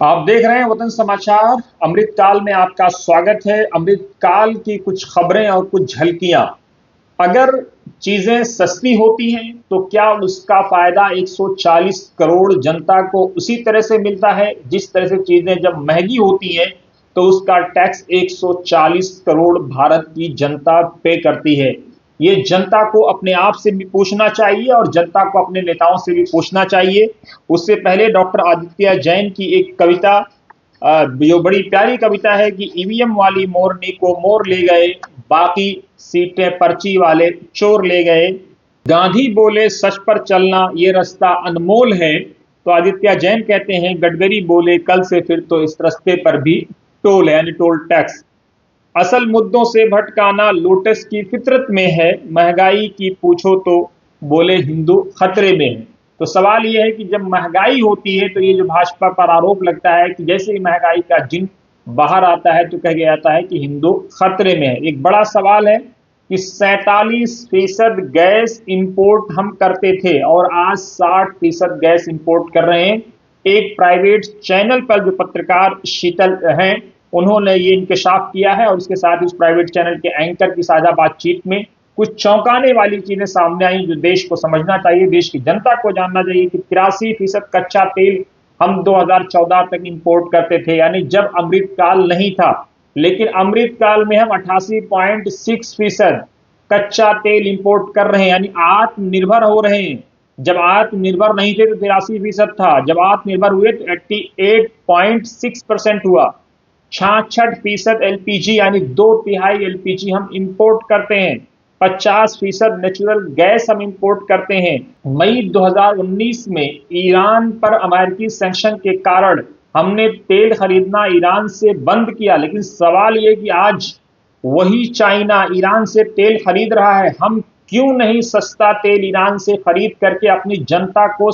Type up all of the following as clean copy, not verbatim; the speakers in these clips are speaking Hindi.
आप देख रहे हैं वतन समाचार। अमृतकाल में आपका स्वागत है। अमृतकाल की कुछ खबरें और कुछ झलकियां। अगर चीजें सस्ती होती हैं तो क्या उसका फायदा 140 करोड़ जनता को उसी तरह से मिलता है जिस तरह से चीजें जब महंगी होती हैं तो उसका टैक्स 140 करोड़ भारत की जनता पे करती है। ये जनता को अपने आप से भी पूछना चाहिए और जनता को अपने नेताओं से भी पूछना चाहिए। उससे पहले डॉक्टर आदित्य जैन की एक कविता, जो बड़ी प्यारी कविता है कि ईवीएम वाली मोरनी को मोर ले गए, बाकी सीटें पर्ची वाले चोर ले गए। गांधी बोले सच पर चलना ये रास्ता अनमोल है, तो आदित्य जैन कहते हैं गडकरी बोले कल से फिर तो इस रास्ते पर भी टोल है, यानी टोल टैक्स। असल मुद्दों से भटकाना लोटस की फितरत में है, महंगाई की पूछो तो बोले हिंदू खतरे में है। तो सवाल यह है कि जब महंगाई होती है तो ये जो भाजपा पर आरोप लगता है कि जैसे ही महंगाई का जिन बाहर आता है तो कह गया जाता है कि हिंदू खतरे में है। एक बड़ा सवाल है कि 47% गैस इंपोर्ट हम करते थे और आज 60% गैस इंपोर्ट कर रहे हैं। एक प्राइवेट चैनल पर जो पत्रकार शीतल हैं, उन्होंने ये इंकशाफ किया है और इसके साथ उस प्राइवेट चैनल के एंकर की साझा बातचीत में कुछ चौंकाने वाली चीजें सामने आई जो देश को समझना चाहिए, देश की जनता को जानना चाहिए कि 83% कच्चा तेल हम 2014 तक इंपोर्ट करते थे, यानी जब अमृतकाल नहीं था। लेकिन अमृतकाल में हम 88.6% कच्चा तेल इंपोर्ट कर रहे हैं, यानी आत्मनिर्भर हो रहे हैं। जब आत्मनिर्भर नहीं थे तो 83% था, जब आत्मनिर्भर हुए तो 88.6% हुआ। 66% एलपीजी यानी 2/3 एलपीजी हम इंपोर्ट करते हैं। 50% नेचुरल गैस हम इंपोर्ट करते हैं। मई 2019 में ईरान पर अमेरिकी सैंक्शन के कारण हमने तेल खरीदना ईरान से बंद किया, लेकिन सवाल यह कि आज वही चाइना ईरान से तेल खरीद रहा है। हम क्यों नहीं सस्ता तेल ईरान से खरीद करके अपनी जनता को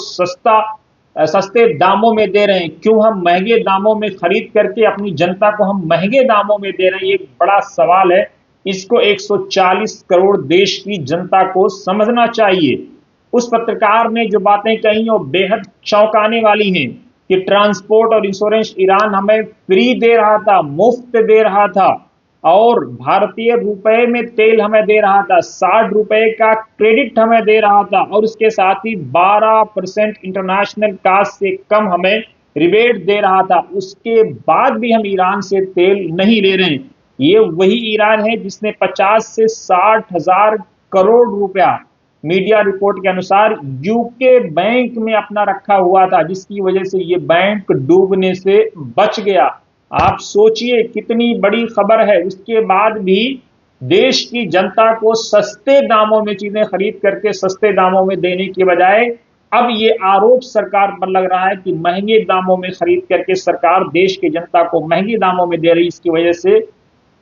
सस्ते दामों में दे रहे हैं? क्यों हम महंगे दामों में खरीद करके अपनी जनता को हम महंगे दामों में दे रहे हैं? एक बड़ा सवाल है। इसको 140 करोड़ देश की जनता को समझना चाहिए। उस पत्रकार ने जो बातें कही वो बेहद चौंकाने वाली हैं कि ट्रांसपोर्ट और इंश्योरेंस ईरान हमें फ्री दे रहा था, मुफ्त दे रहा था, और भारतीय रुपए में तेल हमें दे रहा था, 60 रुपए का क्रेडिट हमें दे रहा था, और उसके साथ ही 12% इंटरनेशनल कास्ट से कम हमें रिबेट दे रहा था। उसके बाद भी हम ईरान से तेल नहीं ले रहे हैं। ये वही ईरान है जिसने 50 से 60 हजार करोड़ रुपया मीडिया रिपोर्ट के अनुसार यूके बैंक में अपना रखा हुआ था, जिसकी वजह से ये बैंक डूबने से बच गया। आप सोचिए कितनी बड़ी खबर है। उसके बाद भी देश की जनता को सस्ते दामों में चीजें खरीद करके सस्ते दामों में देने के बजाय अब ये आरोप सरकार पर लग रहा है कि महंगे दामों में खरीद करके सरकार देश की जनता को महंगे दामों में दे रही। इसकी वजह से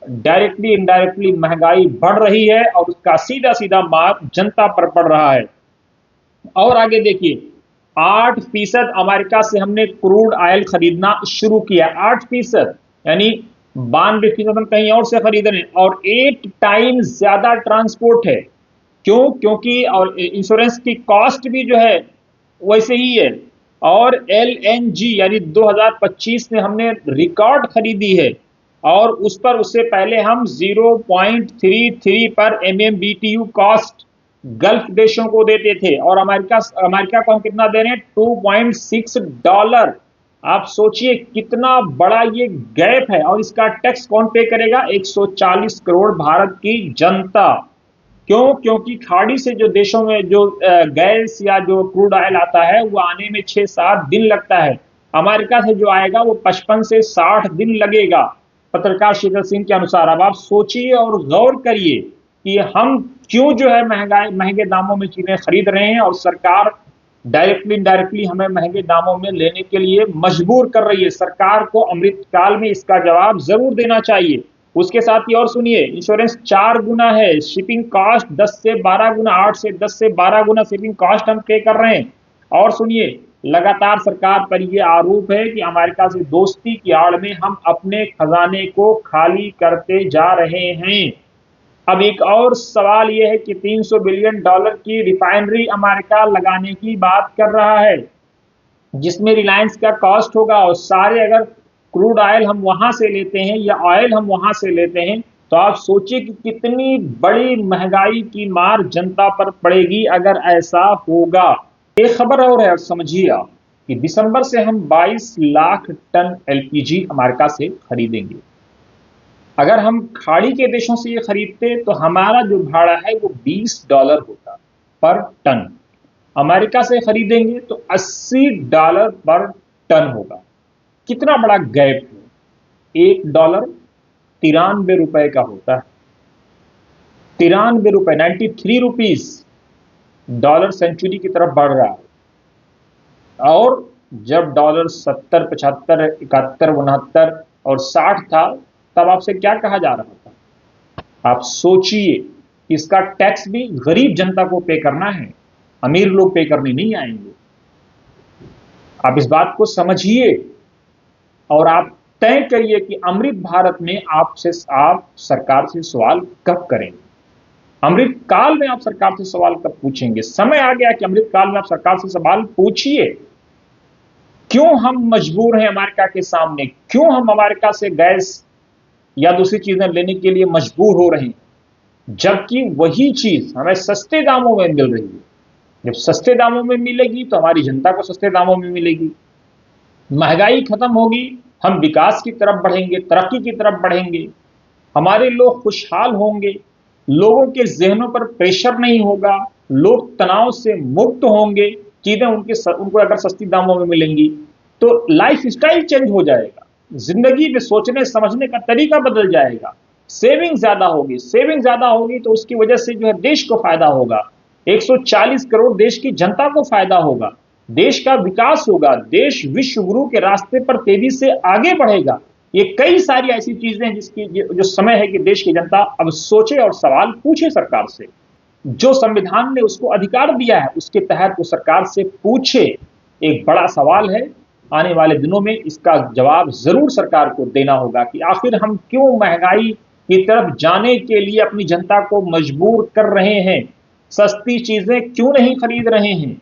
डायरेक्टली इनडायरेक्टली महंगाई बढ़ रही है और उसका सीधा सीधा मार जनता पर पड़ रहा है। और आगे देखिए, 8% अमेरिका से हमने क्रूड ऑयल खरीदना शुरू किया। 8%, यानी 92% हम कहीं और से खरीद रहे हैं, और 8 टाइम्स ज्यादा ट्रांसपोर्ट है। क्यों? क्योंकि और इंश्योरेंस की कॉस्ट भी जो है वैसे ही है। और एलएनजी यानी 2025 में हमने रिकॉर्ड खरीदी है, और उस पर उससे पहले हम 0.33 पर एमएमबीटीयू कॉस्ट गल्फ देशों को देते थे, और अमेरिका को हम कितना दे रहे हैं? $2.6। आप सोचिए कितना बड़ा ये गैप है, और इसका टैक्स कौन पे करेगा? 140 करोड़ भारत की जनता। क्यों? क्योंकि खाड़ी से जो देशों में जो गैस या जो क्रूड ऑयल आता है वो आने में 6-7 दिन लगता है। अमेरिका से जो आएगा वो 55 से 60 दिन लगेगा, पत्रकार शीतल सिंह के अनुसार। अब आप सोचिए और गौर करिए कि हम क्यों जो है महंगे दामों में चीजें खरीद रहे हैं, और सरकार डायरेक्टली इनडायरेक्टली हमें महंगे दामों में लेने के लिए मजबूर कर रही है। सरकार को अमृतकाल में इसका जवाब जरूर देना चाहिए। उसके साथ ही और सुनिए, इंश्योरेंस 4 गुना है, शिपिंग कॉस्ट 10 से 12 गुना, 8 से 10 से 12 गुना शिपिंग कॉस्ट हम पे कर रहे हैं। और सुनिए, लगातार सरकार पर यह आरोप है कि अमेरिका से दोस्ती की आड़ में हम अपने खजाने को खाली करते जा रहे हैं। अब एक और सवाल यह है कि $300 बिलियन की रिफाइनरी अमेरिका लगाने की बात कर रहा है। जिसमें रिलायंस का कॉस्ट होगा, और सारे अगर क्रूड ऑयल हम वहां से लेते हैं या ऑयल हम वहां से लेते हैं, तो आप सोचिए कि कितनी बड़ी महंगाई की मार जनता पर पड़ेगी अगर ऐसा होगा। एक खबर और है, समझिए आप कि दिसंबर से हम 22 लाख टन एलपीजी अमेरिका से खरीदेंगे। अगर हम खाड़ी के देशों से ये खरीदते तो हमारा जो भाड़ा है वो $20 होता पर टन। अमेरिका से खरीदेंगे तो $80 पर टन होगा। कितना बड़ा गैप है। $1 ₹93 का होता है। 93 रुपए, 93 रुपीज डॉलर सेंचुरी की तरफ बढ़ रहा है। और जब डॉलर 70, 75, 71, 69 और 60 था, तब आपसे क्या कहा जा रहा था? आप सोचिए, इसका टैक्स भी गरीब जनता को पे करना है, अमीर लोग पे करने नहीं आएंगे। आप इस बात को समझिए और आप तय करिए कि अमृत भारत में आप सरकार से सवाल कब करेंगे। अमृत काल में आप सरकार से सवाल कब पूछेंगे? समय आ गया कि अमृत काल में आप सरकार से सवाल पूछिए। क्यों हम मजबूर हैं अमेरिका के सामने? क्यों हम अमेरिका से गैस या दूसरी चीजें लेने के लिए मजबूर हो रहे हैं, जबकि वही चीज हमें सस्ते दामों में मिल रही है? जब सस्ते दामों में मिलेगी तो हमारी जनता को सस्ते दामों में मिलेगी, महंगाई खत्म होगी, हम विकास की तरफ बढ़ेंगे, तरक्की की तरफ बढ़ेंगे, हमारे लोग खुशहाल होंगे, लोगों के जहनों पर प्रेशर नहीं होगा, लोग तनाव से मुक्त होंगे, चीजें उनको अगर सस्ती दामों में मिलेंगी तो लाइफ स्टाइल चेंज हो जाएगा, जिंदगी में सोचने समझने का तरीका बदल जाएगा, सेविंग ज्यादा होगी। सेविंग ज्यादा होगी तो उसकी वजह से जो है देश को फायदा होगा, 140 करोड़ देश की जनता को फायदा होगा, देश का विकास होगा, देश विश्व गुरु के रास्ते पर तेजी से आगे बढ़ेगा। ये कई सारी ऐसी चीजें जिसकी जो समय है कि देश की जनता अब सोचे और सवाल पूछे सरकार से। जो संविधान ने उसको अधिकार दिया है उसके तहत वो सरकार से पूछे। एक बड़ा सवाल है, आने वाले दिनों में इसका जवाब जरूर सरकार को देना होगा कि आखिर हम क्यों महंगाई की तरफ जाने के लिए अपनी जनता को मजबूर कर रहे हैं, सस्ती चीजें क्यों नहीं खरीद रहे हैं,